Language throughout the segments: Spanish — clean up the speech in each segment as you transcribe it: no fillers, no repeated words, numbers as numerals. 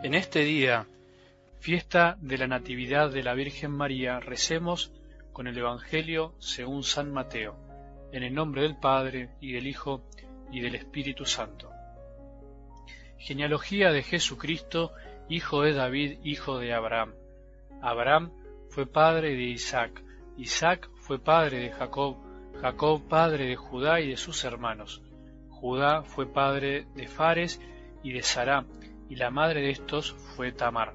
En este día, fiesta de la Natividad de la Virgen María, recemos con el Evangelio según San Mateo, en el nombre del Padre, y del Hijo, y del Espíritu Santo. Genealogía de Jesucristo, hijo de David, hijo de Abraham. Abraham fue padre de Isaac, Isaac fue padre de Jacob, Jacob padre de Judá y de sus hermanos. Judá fue padre de Fares y de Sará, y la madre de estos fue Tamar.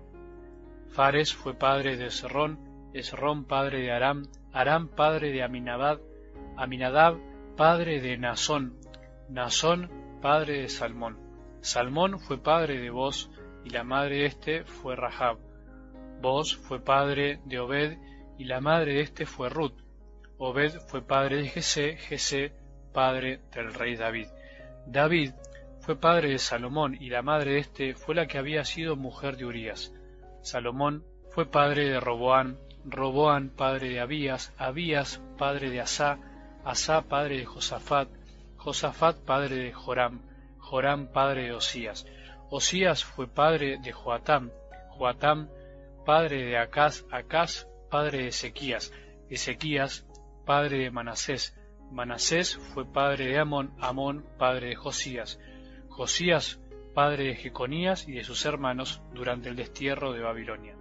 Fares fue padre de Esrón, Esrón padre de Aram, Aram padre de Aminadab, Aminadab padre de Naasón, Naasón padre de Salmón. Salmón fue padre de Boz, y la madre de este fue Rahab. Boz fue padre de Obed, y la madre de este fue Ruth. Obed fue padre de Jesé, Jesé padre del rey David. David fue padre de Salomón, y la madre de este fue la que había sido mujer de Urías. Salomón fue padre de Roboán, Roboán padre de Abías, Abías padre de Asá, Asá padre de Josafat, Josafat padre de Joram, Joram padre de Osías. Osías fue padre de Joatam, Joatam padre de Acaz, Acaz padre de Ezequías, Ezequías padre de Manasés, Manasés fue padre de Amón, Amón padre de Josías, Josías padre de Jeconías y de sus hermanos durante el destierro de Babilonia.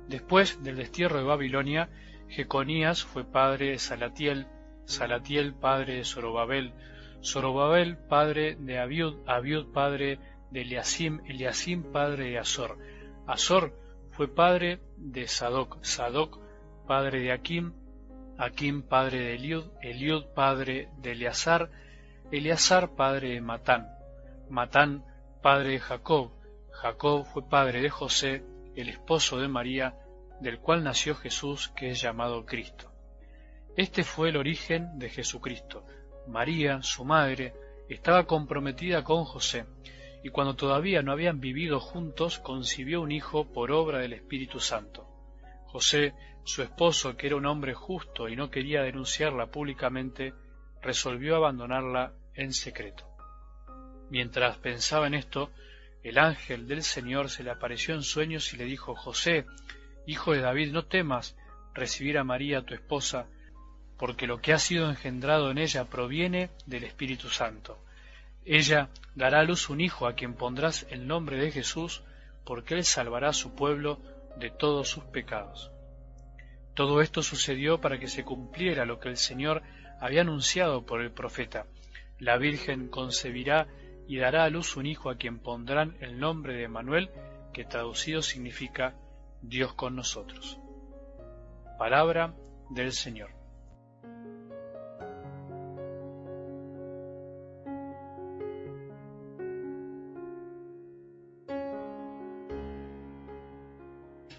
Después del destierro de Babilonia, Jeconías fue padre de Salatiel, Salatiel padre de Zorobabel, Zorobabel padre de Abiud, Abiud padre de Eliasim, Eliasim padre de Azor, Azor fue padre de Sadoc, Sadoc padre de Aquim, Aquim padre de Eliud, Eliud padre de Eleazar, Eleazar padre de Matán, Matán padre de Jacob, Jacob fue padre de José, el esposo de María, del cual nació Jesús, que es llamado Cristo. Este fue el origen de Jesucristo. María, su madre, estaba comprometida con José, y cuando todavía no habían vivido juntos, concibió un hijo por obra del Espíritu Santo. José, su esposo, que era un hombre justo y no quería denunciarla públicamente, resolvió abandonarla en secreto. Mientras pensaba en esto, el ángel del Señor se le apareció en sueños y le dijo: José, hijo de David, no temas recibir a María tu esposa, porque lo que ha sido engendrado en ella proviene del Espíritu Santo. Ella dará a luz un hijo a quien pondrás el nombre de Jesús, porque él salvará a su pueblo de todos sus pecados. Todo esto sucedió para que se cumpliera lo que el Señor había anunciado por el profeta: la Virgen concebirá y dará a luz un hijo a quien pondrán el nombre de Emmanuel, que traducido significa Dios con nosotros. Palabra del Señor.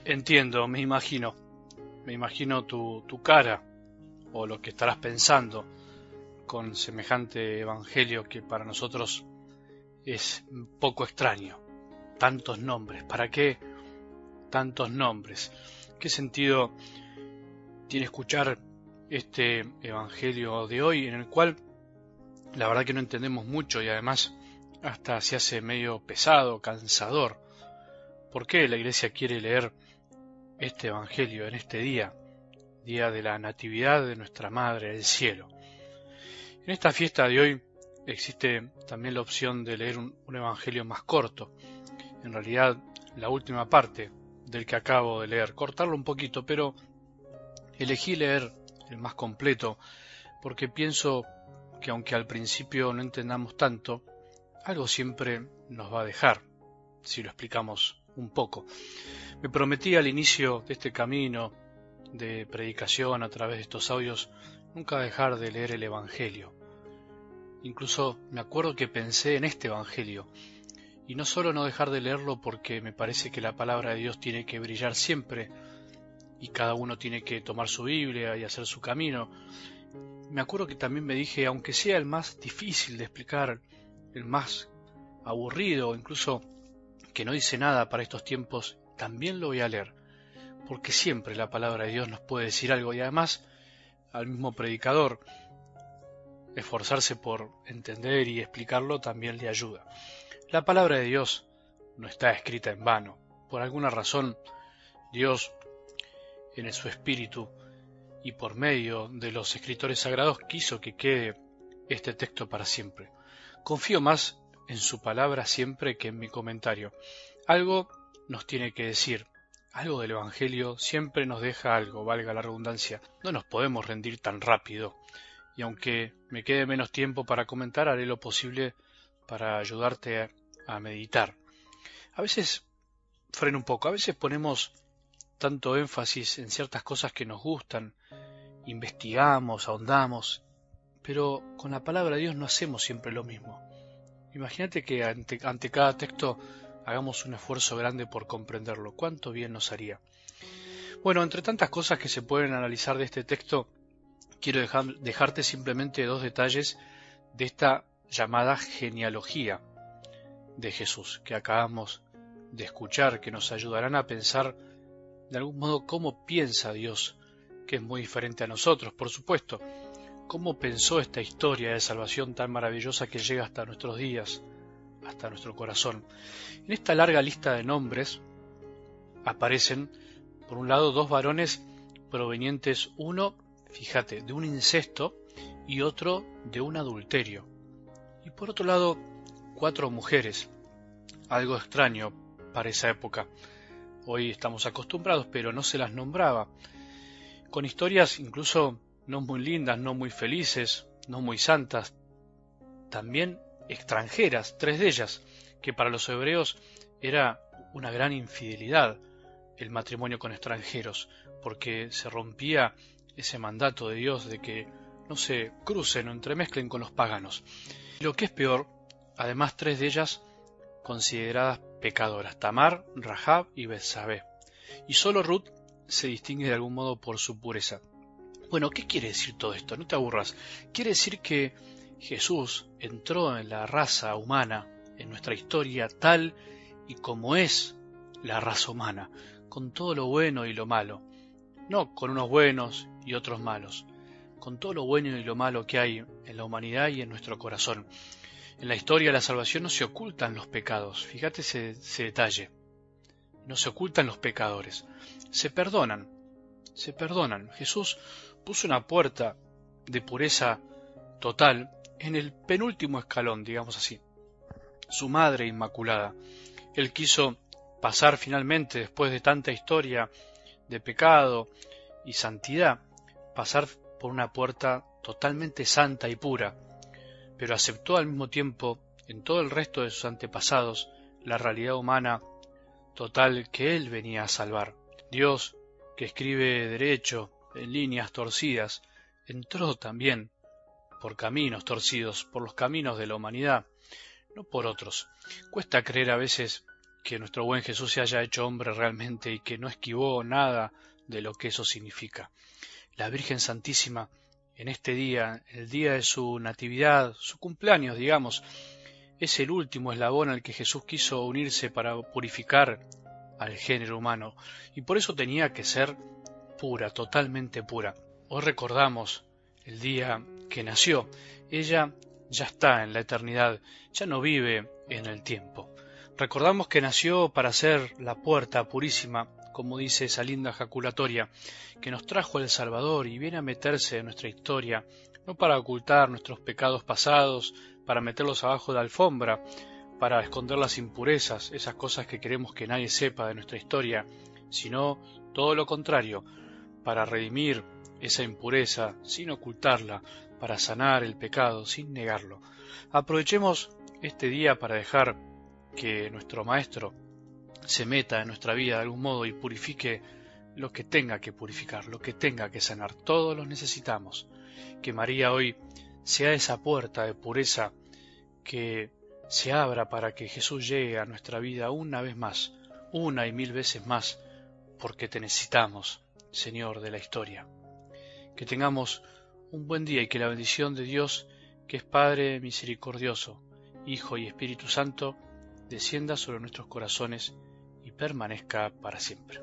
Entiendo, me imagino tu cara o lo que estarás pensando con semejante evangelio que para nosotros es un poco extraño. Tantos nombres, ¿para qué tantos nombres? ¿Qué sentido tiene escuchar este evangelio de hoy, en el cual la verdad que no entendemos mucho y además hasta se hace medio pesado, cansador? ¿Por qué la Iglesia quiere leer este evangelio en este día, día de la Natividad de nuestra Madre del Cielo? En esta fiesta de hoy existe también la opción de leer un evangelio más corto, en realidad la última parte del que acabo de leer, cortarlo un poquito, pero elegí leer el más completo porque pienso que aunque al principio no entendamos tanto, algo siempre nos va a dejar, si lo explicamos un poco. Me prometí al inicio de este camino de predicación a través de estos audios nunca dejar de leer el evangelio. Incluso me acuerdo que pensé en este evangelio, y no solo no dejar de leerlo porque me parece que la palabra de Dios tiene que brillar siempre, y cada uno tiene que tomar su Biblia y hacer su camino. Me acuerdo que también me dije, aunque sea el más difícil de explicar, el más aburrido, incluso que no dice nada para estos tiempos, también lo voy a leer, porque siempre la palabra de Dios nos puede decir algo, y además al mismo predicador esforzarse por entender y explicarlo también le ayuda. La palabra de Dios no está escrita en vano. Por alguna razón, Dios, en su espíritu y por medio de los escritores sagrados, quiso que quede este texto para siempre. Confío más en su palabra siempre que en mi comentario. Algo nos tiene que decir, algo del Evangelio siempre nos deja algo, valga la redundancia. No nos podemos rendir tan rápido. Y aunque me quede menos tiempo para comentar, haré lo posible para ayudarte a meditar. A veces freno un poco, a veces ponemos tanto énfasis en ciertas cosas que nos gustan, investigamos, ahondamos, pero con la palabra de Dios no hacemos siempre lo mismo. Imagínate que ante cada texto hagamos un esfuerzo grande por comprenderlo. ¿Cuánto bien nos haría? Bueno, entre tantas cosas que se pueden analizar de este texto, quiero dejarte simplemente dos detalles de esta llamada genealogía de Jesús, que acabamos de escuchar, que nos ayudarán a pensar de algún modo cómo piensa Dios, que es muy diferente a nosotros, por supuesto. Cómo pensó esta historia de salvación tan maravillosa que llega hasta nuestros días, hasta nuestro corazón. En esta larga lista de nombres aparecen, por un lado, dos varones provenientes, uno, fíjate, de un incesto y otro de un adulterio. Y por otro lado, 4 mujeres, algo extraño para esa época. Hoy estamos acostumbrados, pero no se las nombraba. Con historias incluso no muy lindas, no muy felices, no muy santas, también extranjeras, 3 de ellas, que para los hebreos era una gran infidelidad el matrimonio con extranjeros, porque se rompía ese mandato de Dios de que no se crucen o entremezclen con los paganos. Y lo que es peor, además 3 de ellas consideradas pecadoras, Tamar, Rahab y Betsabé. Y solo Ruth se distingue de algún modo por su pureza. Bueno, ¿qué quiere decir todo esto? No te aburras. Quiere decir que Jesús entró en la raza humana, en nuestra historia, tal y como es la raza humana, con todo lo bueno y lo malo. No con unos buenos y otros malos, con todo lo bueno y lo malo que hay en la humanidad y en nuestro corazón. En la historia de la salvación no se ocultan los pecados, fíjate ese detalle. No se ocultan los pecadores, se perdonan. Jesús puso una puerta de pureza total en el penúltimo escalón, digamos así. Su madre inmaculada. Él quiso pasar finalmente, después de tanta historia de pecado y santidad, pasar por una puerta totalmente santa y pura, pero aceptó al mismo tiempo, en todo el resto de sus antepasados, la realidad humana total que Él venía a salvar. Dios, que escribe derecho, en líneas torcidas, entró también por caminos torcidos, por los caminos de la humanidad, no por otros. Cuesta creer a veces que nuestro buen Jesús se haya hecho hombre realmente y que no esquivó nada de lo que eso significa. La Virgen Santísima, en este día, el día de su natividad, su cumpleaños, digamos, es el último eslabón al que Jesús quiso unirse para purificar al género humano, y por eso tenía que ser pura, totalmente pura. Hoy recordamos el día que nació. Ella ya está en la eternidad, ya no vive en el tiempo. Recordamos que nació para ser la puerta purísima, como dice esa linda jaculatoria, que nos trajo el Salvador y viene a meterse en nuestra historia, no para ocultar nuestros pecados pasados, para meterlos abajo de la alfombra, para esconder las impurezas, esas cosas que queremos que nadie sepa de nuestra historia, sino todo lo contrario, para redimir esa impureza sin ocultarla, para sanar el pecado sin negarlo. Aprovechemos este día para dejar que nuestro Maestro se meta en nuestra vida de algún modo y purifique lo que tenga que purificar, lo que tenga que sanar. Todos los necesitamos. Que María hoy sea esa puerta de pureza que se abra para que Jesús llegue a nuestra vida una vez más, una y 1000 veces más, porque te necesitamos, Señor de la historia. Que tengamos un buen día y que la bendición de Dios, que es Padre misericordioso, Hijo y Espíritu Santo, descienda sobre nuestros corazones y permanezca para siempre.